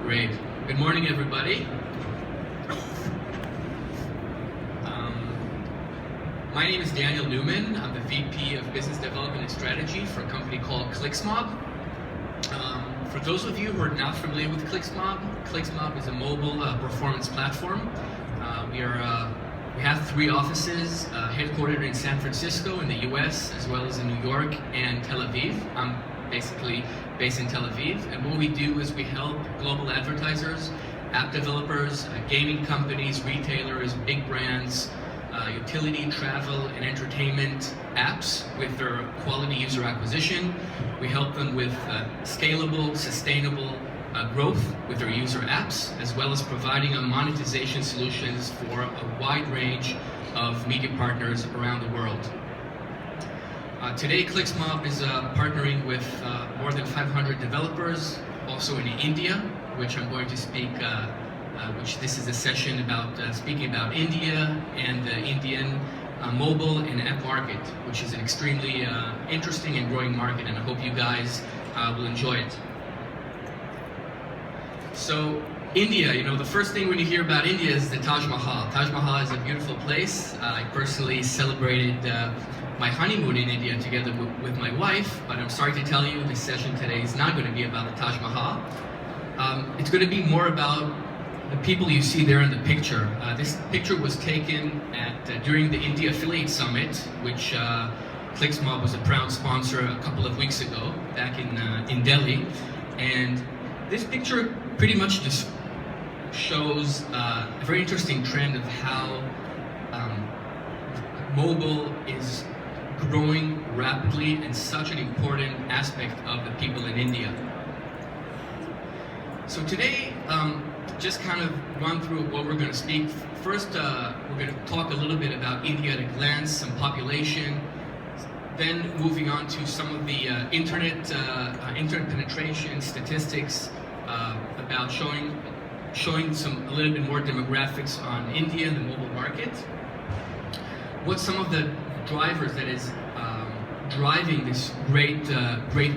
Great. Good morning, everybody. My name is Daniel Neumann. I'm the VP of Business Development and Strategy for a company called ClicksMob. For those of you who are not familiar with ClicksMob, ClicksMob is a mobile performance platform. We have 3 offices, headquartered in San Francisco in the US, as well as in New York and Tel Aviv. I'm basically based in Tel Aviv, and what we do is we help global advertisers, app developers, gaming companies, retailers, big brands, utility, travel, and entertainment apps with their quality user acquisition. We help them with scalable, sustainable growth with their user apps, as well as providing monetization solutions for a wide range of media partners around the world. Today, ClicksMob is partnering with more than 500 developers, also in India, which I'm going to speak, which this is a session about speaking about India and the Indian mobile and app market, which is an extremely interesting and growing market, and I hope you guys will enjoy it. So, India, the first thing when you hear about India is the Taj Mahal. Taj Mahal is a beautiful place. I personally celebrated my honeymoon in India together with my wife, but I'm sorry to tell you this session today is not going to be about the Taj Mahal. It's going to be more about the people you see there in the picture. This picture was taken during the India Affiliate Summit, which ClicksMob was a proud sponsor a couple of weeks ago, back in Delhi. And this picture pretty much just shows a very interesting trend of how mobile is growing rapidly and such an important aspect of the people in India. So today, just kind of run through what we're going to speak. First, we're going to talk a little bit about India at a glance, some population, then moving on to some of the internet penetration statistics, about showing a little bit more demographics on India and the mobile market. What some of the drivers that is driving this great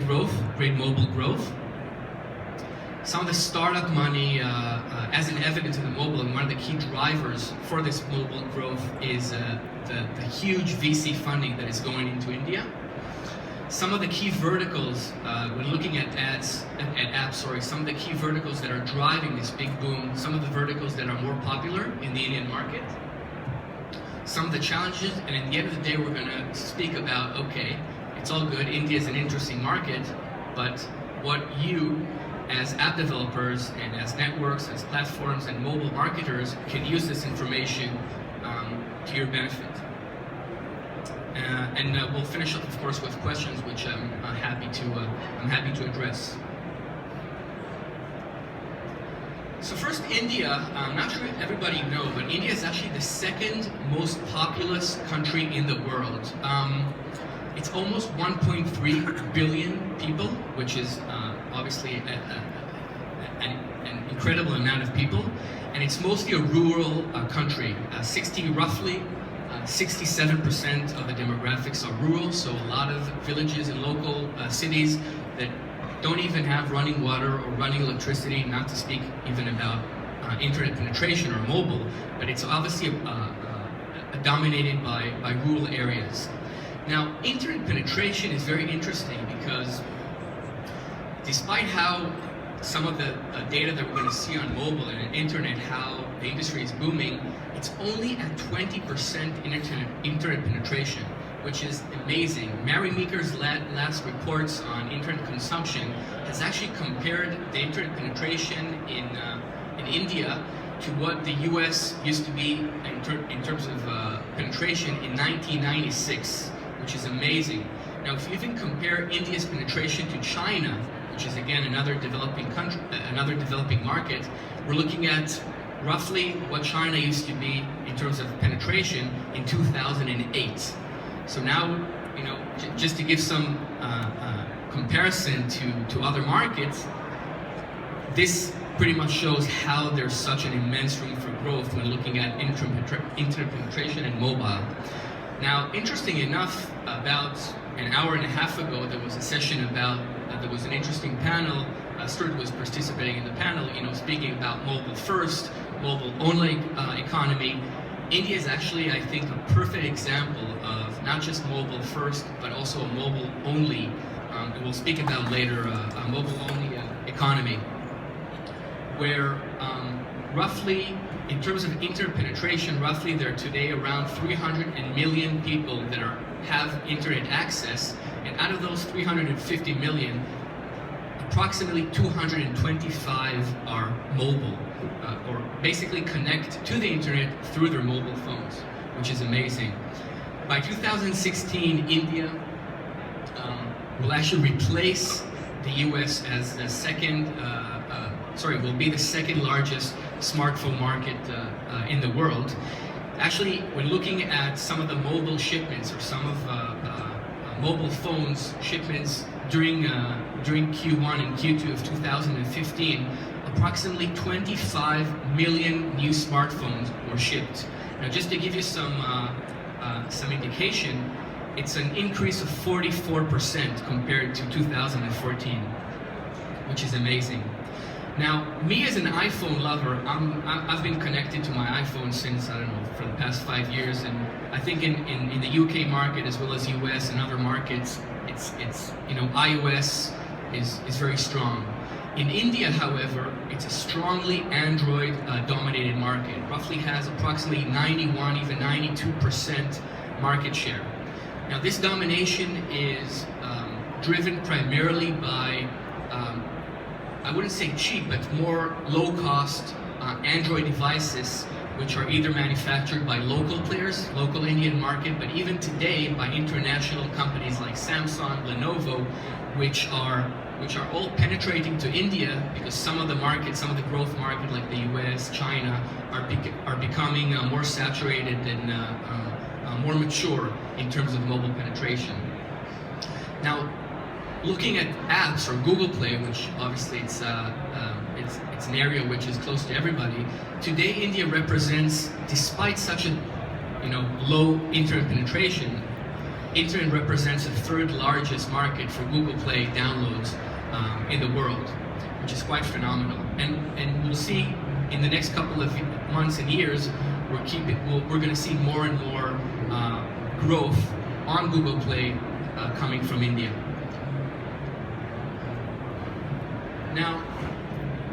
growth, great mobile growth. Some of the startup money as an evidence in the mobile, and one of the key drivers for this mobile growth is the huge VC funding that is going into India. Some of the key verticals, when looking at apps, some of the key verticals that are driving this big boom, some of the verticals that are more popular in the Indian market, some of the challenges, and at the end of the day, we're going to speak about, okay, it's all good, India is an interesting market, but what you, as app developers and as networks, as platforms and mobile marketers can use this information to your benefit. And we'll finish up, of course, with questions, which I'm happy to address. So first, India. I'm not sure if everybody knows, but India is actually the second most populous country in the world. It's almost 1.3 billion people, which is obviously an incredible amount of people, and it's mostly a rural country. Roughly 67% of the demographics are rural, so a lot of villages and local cities that don't even have running water or running electricity, not to speak even about internet penetration or mobile, but it's obviously dominated by rural areas. Now, internet penetration is very interesting because despite how some of the data that we're going to see on mobile and internet, how the industry is booming, it's only at 20% internet penetration, which is amazing. Mary Meeker's last reports on internet consumption has actually compared the internet penetration in India to what the US used to be in terms of penetration in 1996, which is amazing. Now, if you even compare India's penetration to China, which is again another developing country, another developing market, we're looking at roughly what China used to be in terms of penetration in 2008. So now, just to give some comparison to other markets, this pretty much shows how there's such an immense room for growth when looking at internet penetration and mobile. Now, interesting enough, about an hour and a half ago, there was a session about, there was an interesting panel Stuart was participating in the panel, speaking about mobile first, mobile only economy. India is actually, I think, a perfect example of not just mobile first, but also a mobile only, and we'll speak about later, a mobile only economy, where roughly, in terms of internet penetration, roughly there are today around 300 million people that have internet access, and out of those 350 million, approximately 225 are mobile, or basically connect to the internet through their mobile phones, which is amazing. By 2016, India will actually replace the US as the will be the second largest smartphone market in the world. Actually, when looking at some of the mobile shipments or some of mobile phones shipments during Q1 and Q2 of 2015, approximately 25 million new smartphones were shipped. Now, just to give you some indication, it's an increase of 44% compared to 2014, which is amazing. Now, me as an iPhone lover, I've been connected to my iPhone since, I don't know, for the past 5 years, and I think in the UK market as well as US and other markets, it's iOS is very strong. In India, however, it's a strongly Android dominated market. It roughly has approximately 91, even 92% market share. Now, this domination is driven primarily by I wouldn't say cheap, but more low-cost Android devices, which are either manufactured by local players, local Indian market, but even today by international companies like Samsung, Lenovo, which are all penetrating to India because some of the growth market like the US, China, are becoming more saturated and more mature in terms of mobile penetration. Now, looking at apps or Google Play, which obviously it's an area which is close to everybody. Today, India represents, despite such a low internet penetration, internet represents the third largest market for Google Play downloads in the world, which is quite phenomenal. And we'll see in the next couple of months and years, we're going to see more and more growth on Google Play coming from India. Now,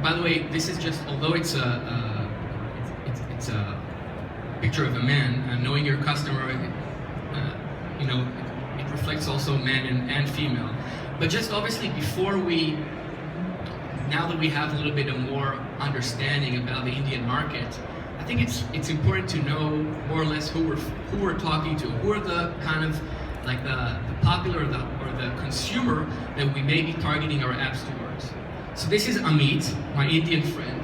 by the way, this is just, although it's a picture of a man, knowing your customer, it reflects also man and female. But just obviously now that we have a little bit of more understanding about the Indian market, I think it's important to know more or less who we're talking to, who are the kind of like the popular or the consumer that we may be targeting our apps towards. So this is Amit, my Indian friend,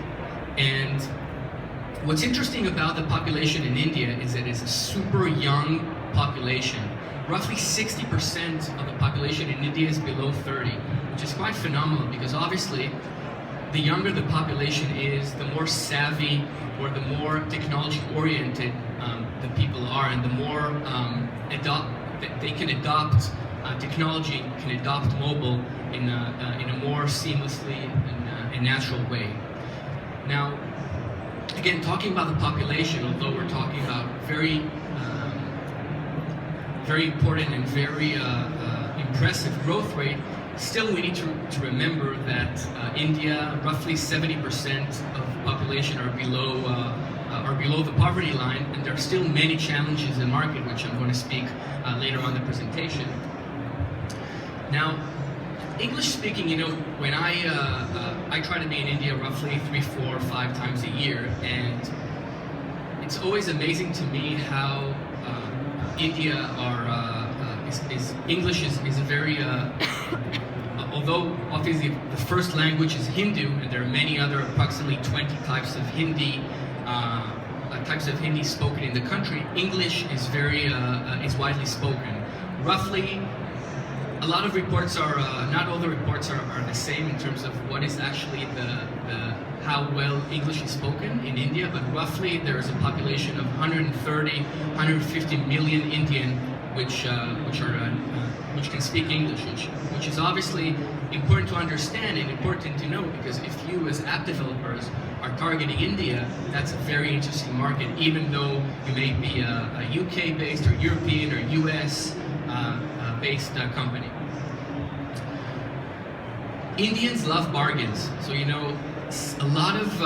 and what's interesting about the population in India is that it's a super young population. Roughly 60% of the population in India is below 30, which is quite phenomenal because obviously the younger the population is, the more savvy or the more technology-oriented the people are, and the more they can adopt technology, can adopt mobile in a more seamlessly and natural way. Now, again, talking about the population, although we're talking about very important and very impressive growth rate, still we need to remember that India, roughly 70% of the population are below the poverty line, and there are still many challenges in the market, which I'm going to speak later on in the presentation. Now, English speaking, when I try to be in India roughly 3, 4, 5 times a year, and it's always amazing to me how India English is a very although obviously the first language is Hindu, and there are many other approximately 20 types of Hindi spoken in the country. English is is widely spoken. Roughly, a lot of reports are not all the reports are the same in terms of what is actually how well English is spoken in India, but roughly there is a population of 150 million Indian which can speak English, which is obviously important to understand and important to know, because if you as app developers are targeting India, that's a very interesting market, even though you may be a UK-based or European or US-based company. Indians love bargains, so you know a lot of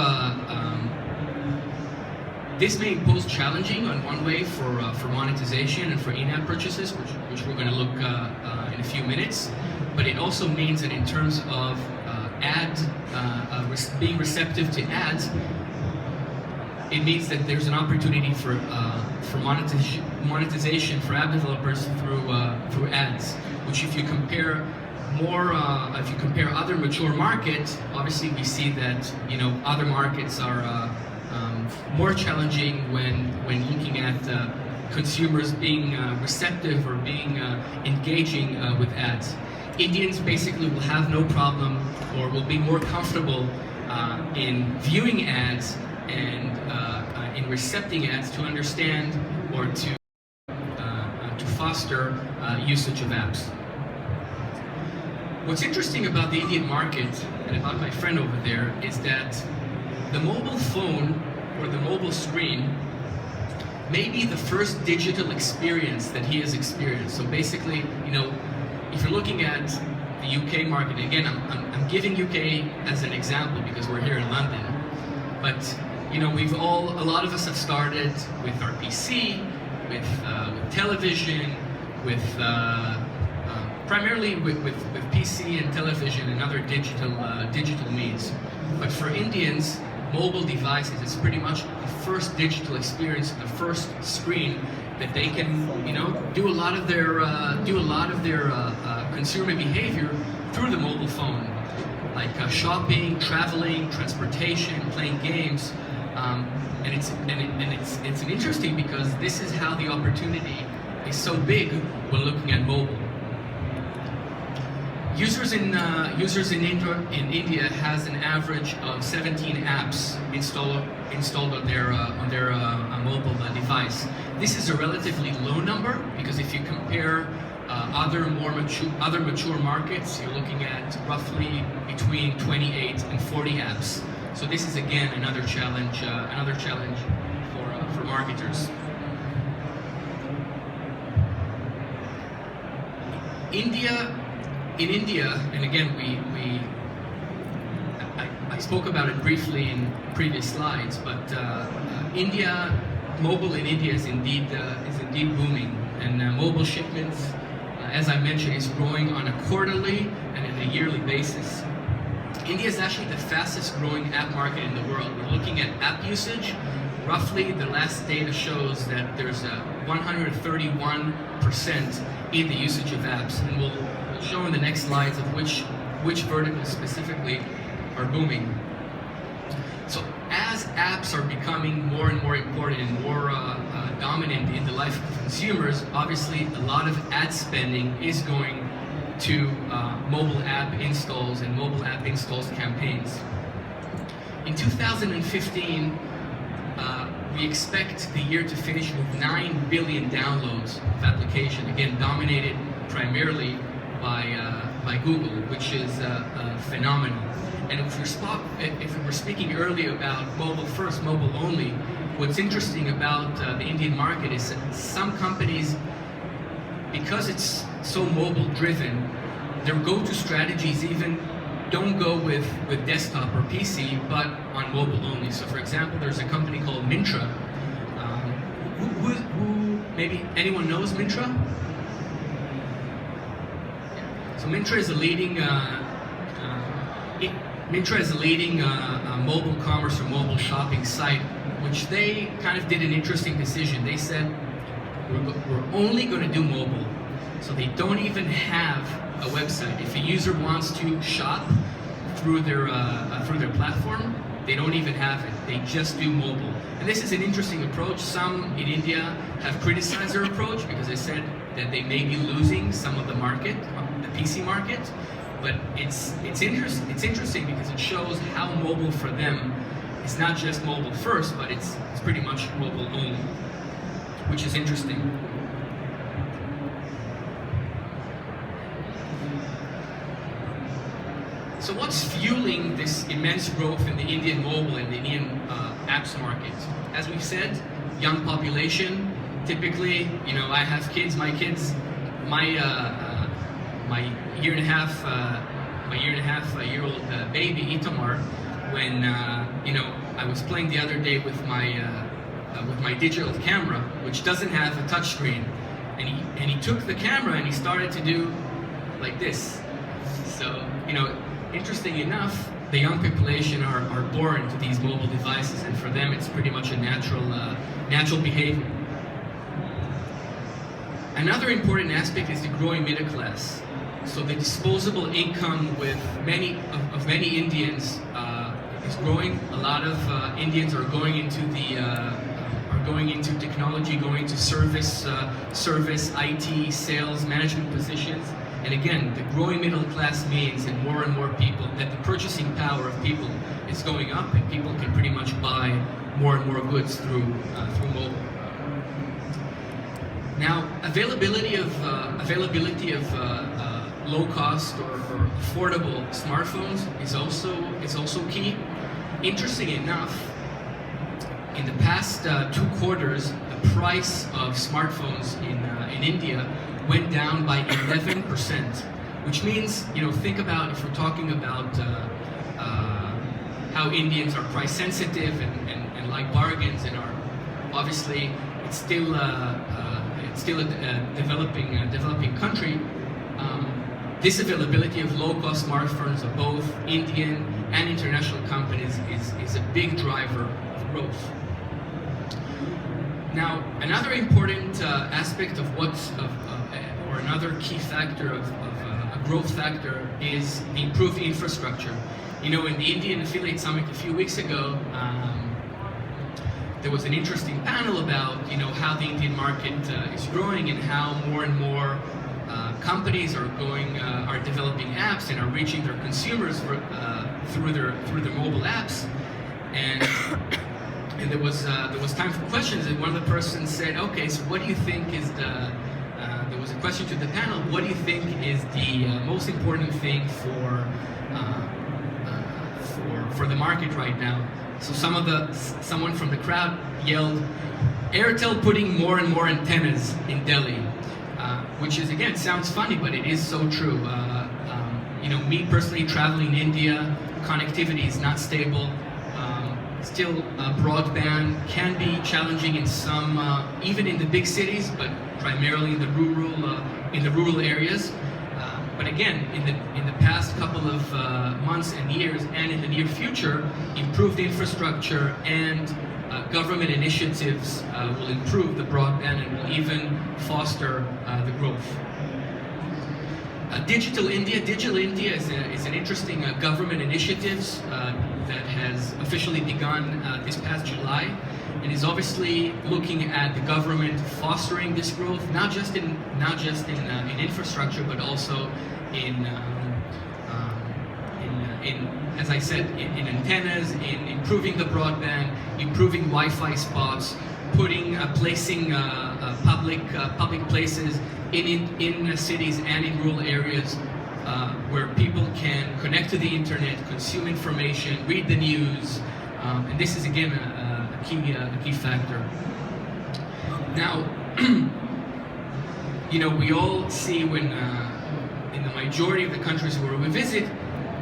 this may pose challenging on one way for monetization and for in-app purchases, which we're going to look in a few minutes. But it also means that in terms of being receptive to ads, it means that there's an opportunity for monetization for app developers through ads. Which, if you compare other mature markets, obviously we see that other markets are more challenging when looking at consumers being receptive or being engaging with ads. Indians basically will have no problem or will be more comfortable in viewing ads and in recepting ads to understand or to foster usage of apps. What's interesting about the Indian market and about my friend over there is that the mobile phone or the mobile screen may be the first digital experience that he has experienced. So basically, if you're looking at the UK market, again, I'm giving UK as an example because we're here in London, but a lot of us have started with our PC, with television, with primarily with PC and television and other digital means. But for Indians, mobile devices is pretty much the first digital experience, the first screen that they can, do a lot of their consumer behavior through the mobile phone, like shopping, traveling, transportation, playing games, and it's interesting because this is how the opportunity is so big when looking at mobile. Users in India has an average of 17 apps installed on their mobile device. This is a relatively low number because if you compare other mature markets, you're looking at roughly between 28 and 40 apps. So this is again another challenge for marketers. In India, and again, I spoke about it briefly in previous slides, but mobile in India is indeed booming, and mobile shipments, as I mentioned, is growing on a quarterly and on a yearly basis. India is actually the fastest growing app market in the world. We're looking at app usage. Roughly, the last data shows that there's a 131% in the usage of apps, and we'll show in the next slides of which verticals specifically are booming. So as apps are becoming more and more important and more dominant in the life of consumers, obviously a lot of ad spending is going to mobile app installs and mobile app installs campaigns. In 2015, we expect the year to finish with 9 billion downloads of application, again dominated primarily by Google, which is phenomenal. And if we were speaking earlier about mobile first, mobile only, what's interesting about the Indian market is that some companies, because it's so mobile driven, their go-to strategies even don't go with desktop or PC, but on mobile only. So for example, there's a company called Myntra. Who maybe anyone knows Myntra? So Myntra is a leading mobile commerce or mobile shopping site, which they kind of did an interesting decision. They said, we're only going to do mobile. So they don't even have a website. If a user wants to shop through their platform, they don't even have it. They just do mobile. And this is an interesting approach. Some in India have criticized their approach because they said that they may be losing some of the market, the PC market. But it's interesting because it shows how mobile for them is not just mobile first, but it's pretty much mobile only, which is interesting. So what's fueling this immense growth in the Indian mobile and the Indian apps market? As we've said, young population. Typically, you know, I have kids. My year and a half year old baby Itamar. When you know, I was playing the other day with my digital camera, which doesn't have a touchscreen, and he took the camera and he started to do like this. So, you know, interesting enough, the young population are born to these mobile devices, and for them it's pretty much a natural behavior. Another important aspect is the growing middle class. So the disposable income with many Indians is growing. A lot of Indians are going into technology, going to service, IT, sales, management positions. And again, the growing middle class means that more and more people, that the purchasing power of people is going up, and people can pretty much buy more and more goods through mobile. Now, availability of low cost or affordable smartphones is also key. Interesting enough, in the past 2 quarters, the price of smartphones in India went down by 11%, which means, you know, think about, if we're talking about how Indians are price sensitive and like bargains, and are obviously it's still a developing country. This availability of low-cost smartphones of both Indian and international companies is a big driver of growth. Now, another important aspect of or another key factor of a growth factor is the improved infrastructure. You know, in the Indian Affiliate Summit a few weeks ago, there was an interesting panel about, you know, how the Indian market is growing and how more and more companies are developing apps and are reaching their consumers through their mobile apps. And there was time for questions, and one of the persons said, "Okay, so what do you think is the?" There was a question to the panel. What do you think is the most important thing for the market right now? So someone from the crowd yelled, "Airtel putting more and more antennas in Delhi," which is, again, sounds funny, but it is so true. You know, me personally traveling in India, connectivity is not stable. Still, broadband can be challenging in some, even in the big cities, but primarily in the rural areas. But again, in the past couple of months and years, and in the near future, improved infrastructure and government initiatives will improve the broadband and will even foster the growth. Digital India is an interesting government initiative that has officially begun this past July, and is obviously looking at the government fostering this growth, not just in infrastructure, but also in as I said, in antennas, in improving the broadband, improving Wi-Fi spots, placing public places in cities and in rural areas where people can connect to the internet, consume information, read the news, and this is again a key factor. Now, you know, we all see when in the majority of the countries where we visit,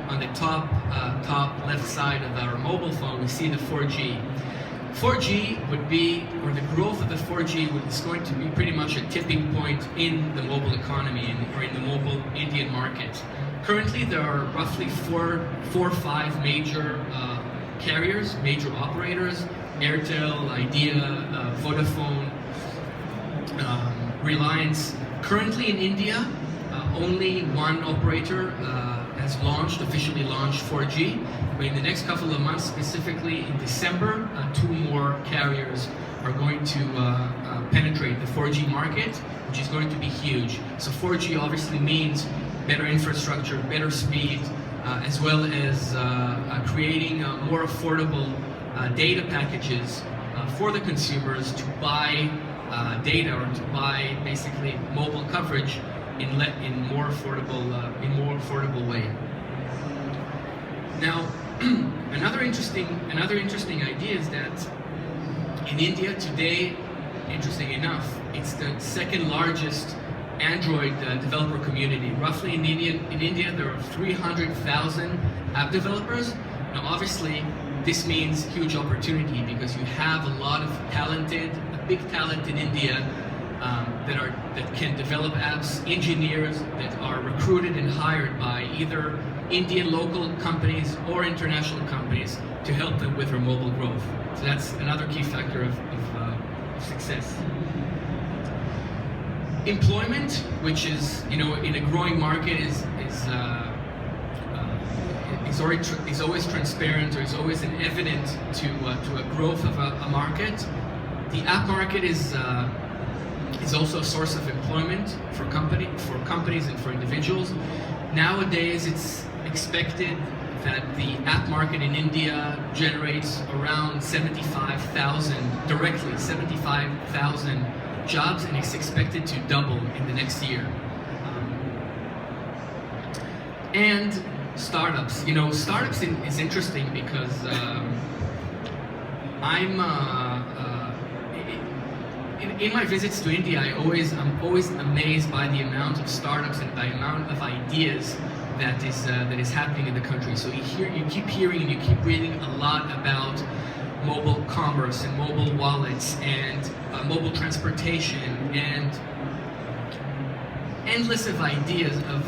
on the top left side of our mobile phone, we see the 4G. 4G would be, or the growth of the 4G is going to be pretty much a tipping point in the mobile economy or in the mobile Indian market. Currently, there are roughly four or five major carriers, major operators: Airtel, Idea, Vodafone, Reliance. Currently in India, only one operator has officially launched 4G, but in the next couple of months, specifically in December, 2 more carriers are going to penetrate the 4G market, which is going to be huge. So 4G obviously means better infrastructure, better speed, as well as creating more affordable data packages for the consumers to buy data, or to buy basically mobile coverage in more affordable way. Now, another interesting idea is that in India today, interesting enough, it's the second largest Android developer community. Roughly in India there are 300,000 app developers. Now obviously this means huge opportunity because you have a lot of big talent in India that can develop apps, engineers that are recruited and hired by either Indian local companies or international companies to help them with their mobile growth. So that's another key factor of success. Employment, which is in a growing market, is always transparent, or is always an evident to a growth of a market. The app market is also a source of employment for companies and for individuals. Nowadays, it's expected that the app market in India generates around 75,000 jobs, and it's expected to double in the next year. And startups. Startups is interesting because in my visits to India, I'm always amazed by the amount of startups and the amount of ideas that is happening in the country. So you keep hearing and you keep reading a lot about mobile commerce and mobile wallets and mobile transportation and endless of ideas of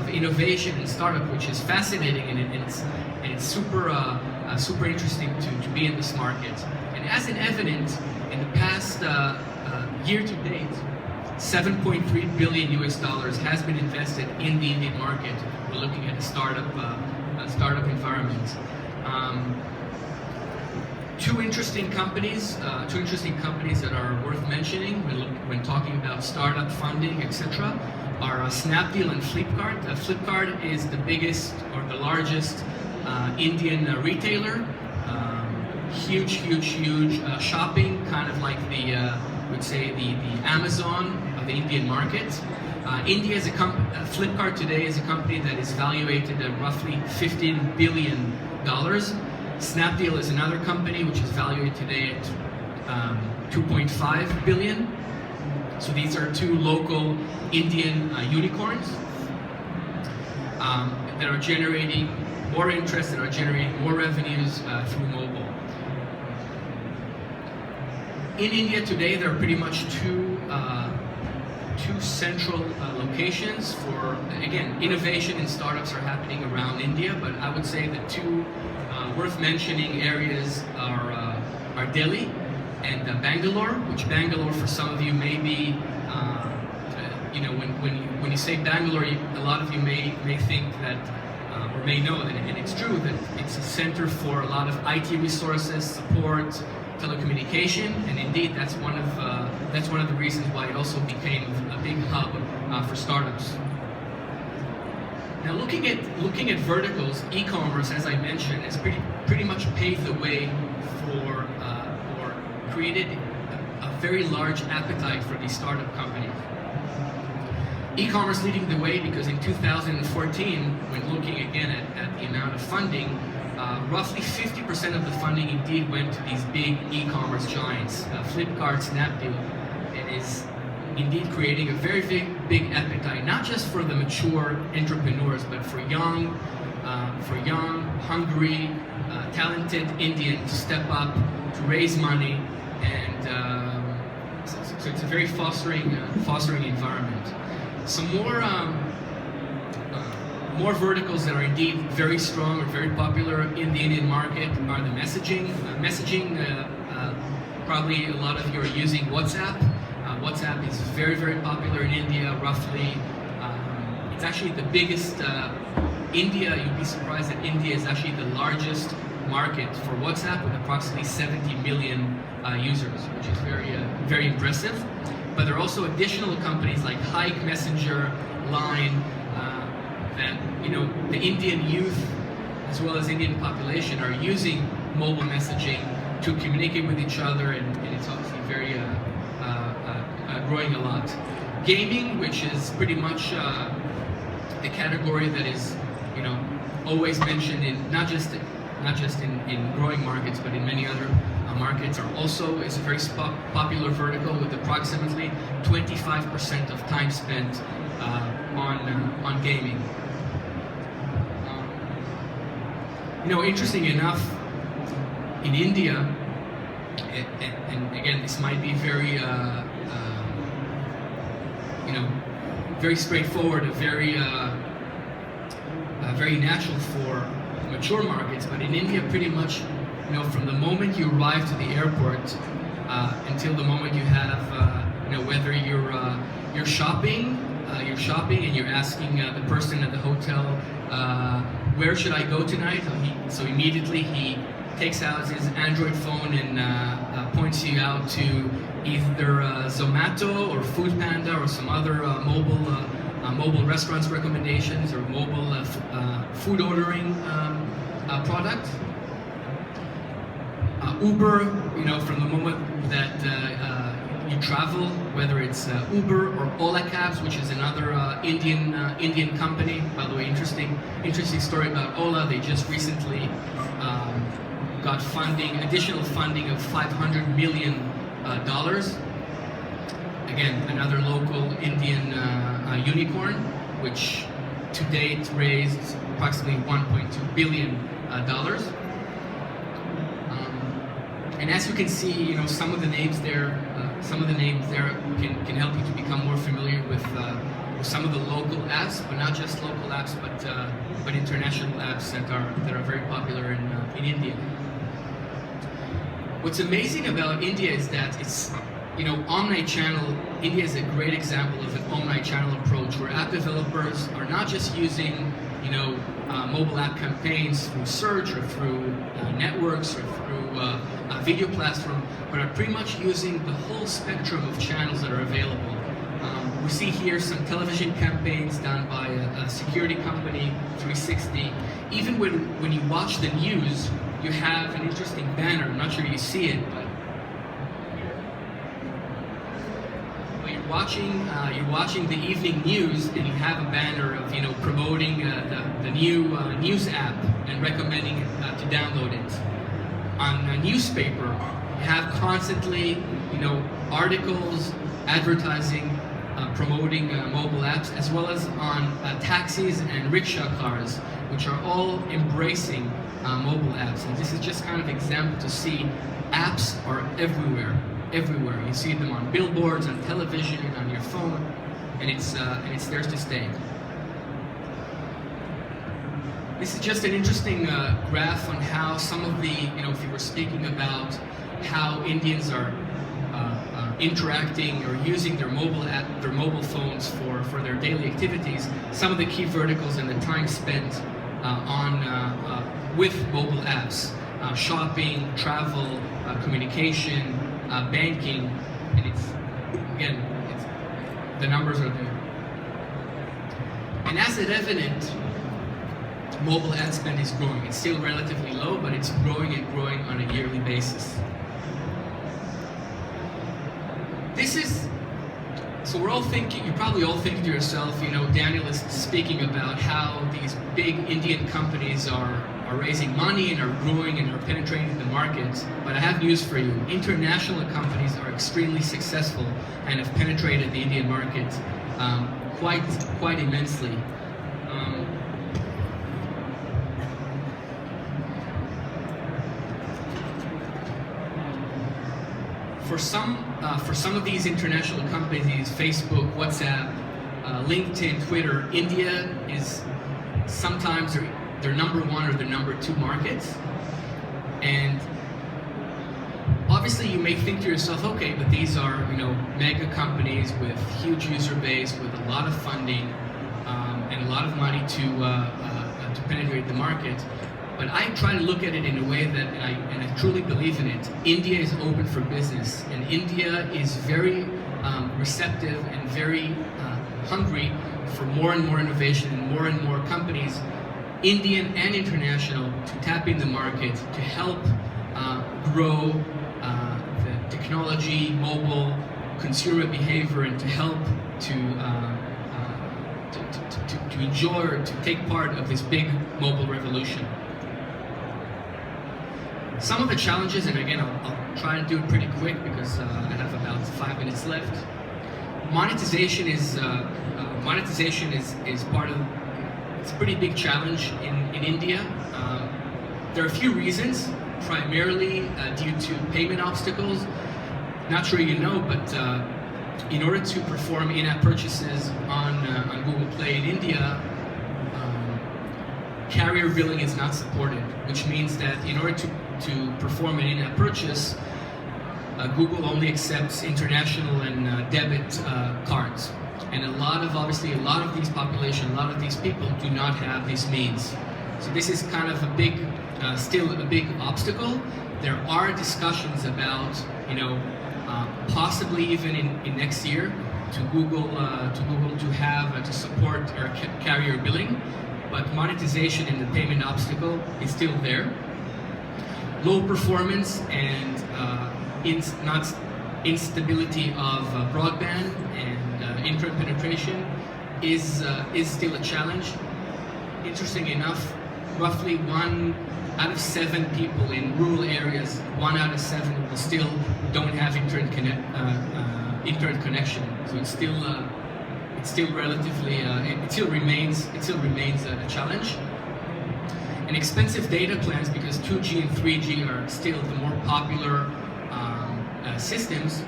innovation and startup, which is fascinating and it's super interesting to be in this market. And as an evidence, in the past year to date, $7.3 billion has been invested in the Indian market. We're looking at a startup environment. Two interesting companies that are worth mentioning when talking about startup funding, etc., are Snapdeal and Flipkart. Flipkart is the biggest or the largest Indian retailer. Huge shopping, kind of like the Amazon of the Indian market. Flipkart today is a company that is valuated at roughly $15 billion. Snapdeal is another company which is valued today at 2.5 billion. So these are two local Indian unicorns that are generating more interest, that are generating more revenues through mobile. In India today, there are pretty much two central locations for, again, innovation and startups are happening around India, but I would say the two worth mentioning areas are Delhi and Bangalore, which Bangalore for some of you may be, when you say Bangalore, a lot of you may think that, or may know that, and it's true that it's a center for a lot of IT resources, support, telecommunication, and indeed that's one of the reasons why it also became a big hub for startups. Now, looking at verticals, e-commerce, as I mentioned, has pretty much paved the way for or created a very large appetite for these startup companies. E-commerce leading the way because in 2014, when looking again at the amount of funding, roughly 50% of the funding indeed went to these big e-commerce giants, Flipkart, Snapdeal. It is indeed creating a very big appetite, not just for the mature entrepreneurs, but for young, hungry, talented Indians to step up, to raise money, and so it's a very fostering environment. Some more verticals that are indeed very strong or very popular in the Indian market are the messaging. Probably a lot of you are using WhatsApp. WhatsApp is very popular in India. Roughly, it's actually the biggest. You'd be surprised that India is actually the largest market for WhatsApp with approximately 70 million users, which is very impressive. But there are also additional companies like Hike, Messenger, Line, that the Indian youth as well as Indian population are using mobile messaging to communicate with each other, and it's obviously very growing a lot. Gaming, which is pretty much the category that is always mentioned in not just in growing markets, but in many other markets, are also is a very popular vertical with approximately 25% of time spent on gaming. Interesting enough, in India, and again, this might be very very straightforward, very natural for mature markets, but in India, pretty much, from the moment you arrive to the airport until the moment you have, whether you're shopping and you're asking the person at the hotel, where should I go tonight? So immediately he takes out his Android phone and points you out to either Zomato or Food Panda or some other mobile restaurants recommendations or mobile food ordering product. Uber, from the moment that you travel, whether it's Uber or Ola Cabs, which is another Indian company. By the way, interesting story about Ola. They just recently got additional funding of $500 million. Again, another local Indian unicorn, which to date raised approximately $1.2 billion. And as you can see, some of the names there can help you to become more familiar with some of the local apps, but not just local apps, but international apps that are very popular in India. What's amazing about India is that it's, omni-channel. India is a great example of an omni-channel approach where app developers are not just using, mobile app campaigns through search or through networks or through a video platform, but are pretty much using the whole spectrum of channels that are available. We see here some television campaigns done by a security company, 360. Even when you watch the news, you have an interesting banner. I'm not sure you see it, but you're watching the evening news, and you have a banner of promoting the new news app and recommending to download it. On a newspaper, you have constantly articles, advertising, promoting mobile apps, as well as on taxis and rickshaw cars, which are all embracing mobile apps. And this is just kind of example to see apps are everywhere. You see them on billboards, on television, on your phone, and it's theirs to stay. This is just an interesting graph on how some of the, if you were speaking about how Indians are interacting or using their mobile phones for their daily activities, some of the key verticals and the time spent with mobile apps, shopping, travel, communication, banking, and the numbers are there. And as is evident, mobile ad spend is growing. It's still relatively low, but it's growing and growing on a yearly basis. So you're probably all thinking to yourself, Daniel is speaking about how these big Indian companies are raising money and are growing and are penetrating the market. But I have news for you. International companies are extremely successful and have penetrated the Indian market quite immensely. For some of these international companies, Facebook, WhatsApp, LinkedIn, Twitter, India is sometimes their number one or their number two markets. And obviously you may think to yourself, okay, but these are mega companies with huge user base, with a lot of funding and a lot of money to penetrate the market. But I try to look at it in a way that, and I truly believe in it, India is open for business, and India is very receptive and very hungry for more and more innovation and more companies, Indian and international, to tap in the market, to help grow the technology, mobile, consumer behavior, and to help to to enjoy or to take part of this big mobile revolution. Some of the challenges, and again, I'll try to do it pretty quick because I have about 5 minutes left. Monetization is part of, it's a pretty big challenge in India. There are a few reasons, primarily due to payment obstacles. Not sure you know, but in order to perform in-app purchases on Google Play in India, carrier billing is not supported, which means that in order to perform an in-app purchase, Google only accepts international and debit cards. And obviously a lot of these population, a lot of these people do not have these means. So this is kind of a big, still a big obstacle. There are discussions about, possibly even in next year, to Google to support carrier billing, but monetization and the payment obstacle is still there. Low performance and instability of broadband and internet penetration is still a challenge. Interesting enough, roughly 1 out of 7 people in rural areas, 1 out of 7 will still don't have internet connection. So it still remains a challenge. And expensive data plans, because 2G and 3G are still the more popular systems.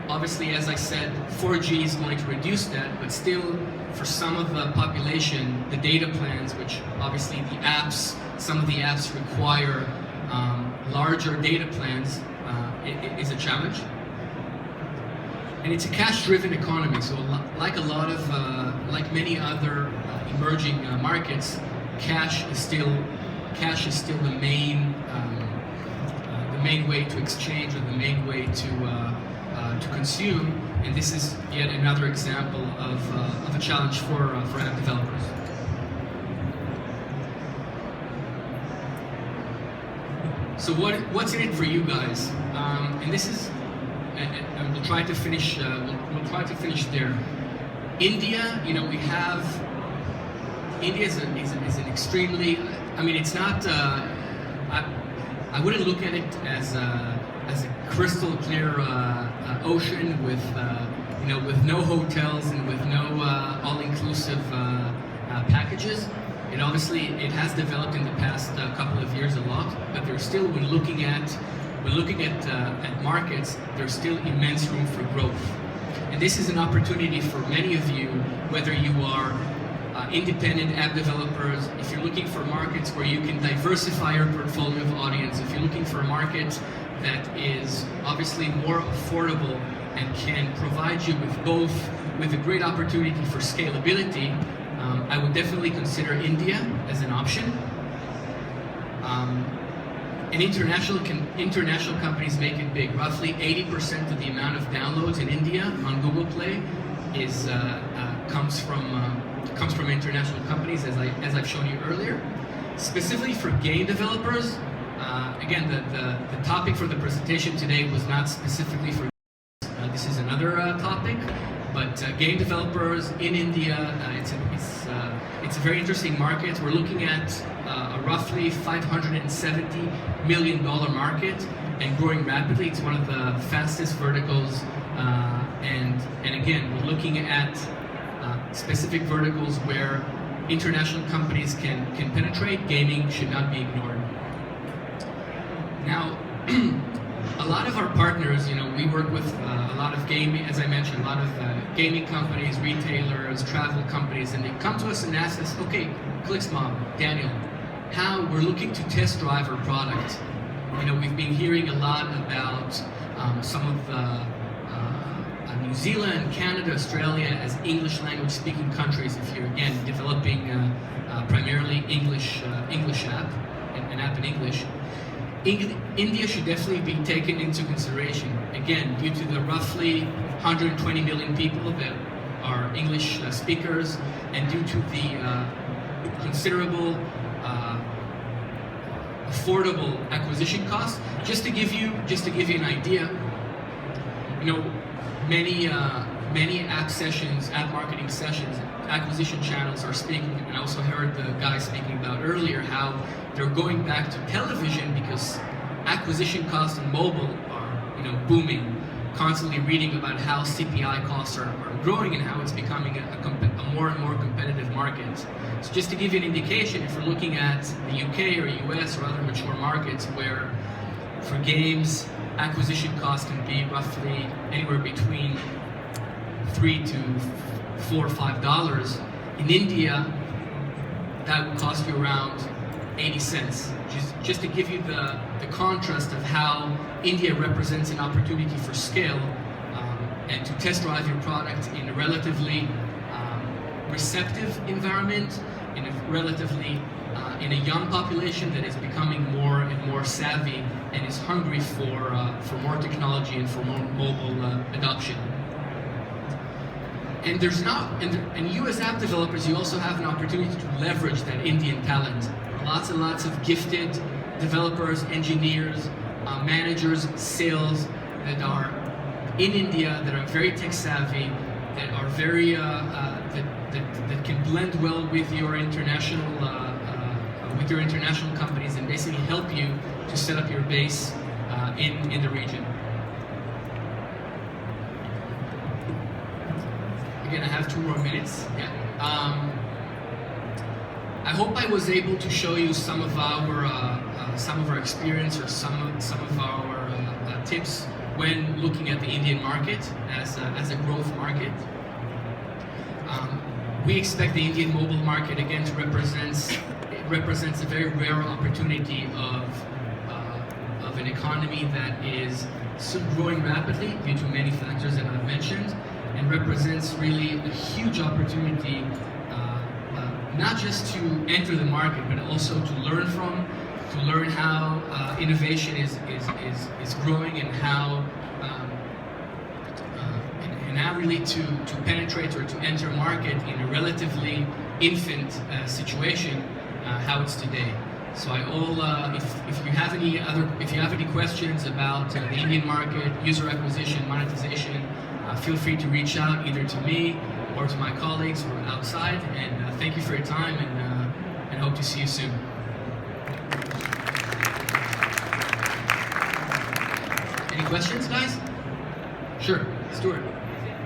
Obviously, as I said, 4G is going to reduce that, but still, for some of the population, the data plans, which obviously some of the apps require larger data plans, is a challenge. And it's a cash-driven economy, so like many other emerging markets, cash is still the main way to exchange, or the main way to consume, and this is yet another example of a challenge for app developers. So what's in it for you guys? And this is, and we'll try to finish. We'll try to finish there. India, India is an extremely. I mean, it's not. I wouldn't look at it as a crystal clear ocean with with no hotels and with no all-inclusive packages. And obviously, it has developed in the past couple of years a lot, but there's still, when looking at markets, there's still immense room for growth. And this is an opportunity for many of you, whether you are independent app developers, if you're looking for markets where you can diversify your portfolio of audience, if you're looking for a market that is obviously more affordable and can provide you with a great opportunity for scalability, I would definitely consider India as an option. And international companies make it big. Roughly 80% of the amount of downloads in India on Google Play comes from international companies, as I've shown you earlier. Specifically for game developers, again, the topic for the presentation today was not specifically for. This is another topic, but game developers in India, it's a very interesting market. We're looking at a roughly $570 million market and growing rapidly. It's one of the fastest verticals, and again, we're looking at specific verticals where international companies can penetrate. Gaming should not be ignored. Now, a lot of our partners, we work with a lot of gaming, as I mentioned, a lot of gaming companies, retailers, travel companies, and they come to us and ask us, okay, ClicksMob, Daniel, how we're looking to test drive our product. We've been hearing a lot about some of the New Zealand, Canada, Australia as English language speaking countries. If you're again developing primarily English app, an app in English, India should definitely be taken into consideration. Again, due to the roughly 120 million people that are English speakers, and due to the considerable affordable acquisition costs. Just to give you an idea, many app marketing sessions, acquisition channels are speaking, and I also heard the guy speaking about earlier how they're going back to television because acquisition costs on mobile are, booming. Constantly reading about how CPI costs are growing and how it's becoming a more and more competitive market. So just to give you an indication, if you're looking at the UK or US or other mature markets where for games, acquisition costs can be roughly anywhere between $3 to $4 or $5. In India, that would cost you around 80 cents. Just to give you the contrast of how India represents an opportunity for scale and to test drive your product in a relatively receptive environment, in a young population that is becoming more and more savvy and is hungry for more technology and for more mobile adoption. And US app developers, you also have an opportunity to leverage that Indian talent. Lots and lots of gifted developers, engineers, managers, sales that are in India, that are very tech savvy, that are very that can blend well with your international companies and basically help you to set up your base in the region. Again, I have 2 more minutes. Yeah. I hope I was able to show you some of our experience or some of our tips when looking at the Indian market as a growth market. We expect the Indian mobile market again to represents a very rare opportunity of an economy that is still growing rapidly due to many factors that I've mentioned, and represents really a huge opportunity. Not just to enter the market, but also to learn how innovation is growing and how really to penetrate or to enter a market in a relatively infant situation, how it's today. So if you have any questions about the Indian market, user acquisition, monetization, feel free to reach out either to me or to my colleagues who are outside, and thank you for your time, and hope to see you soon. Any questions, guys? Sure, Stuart.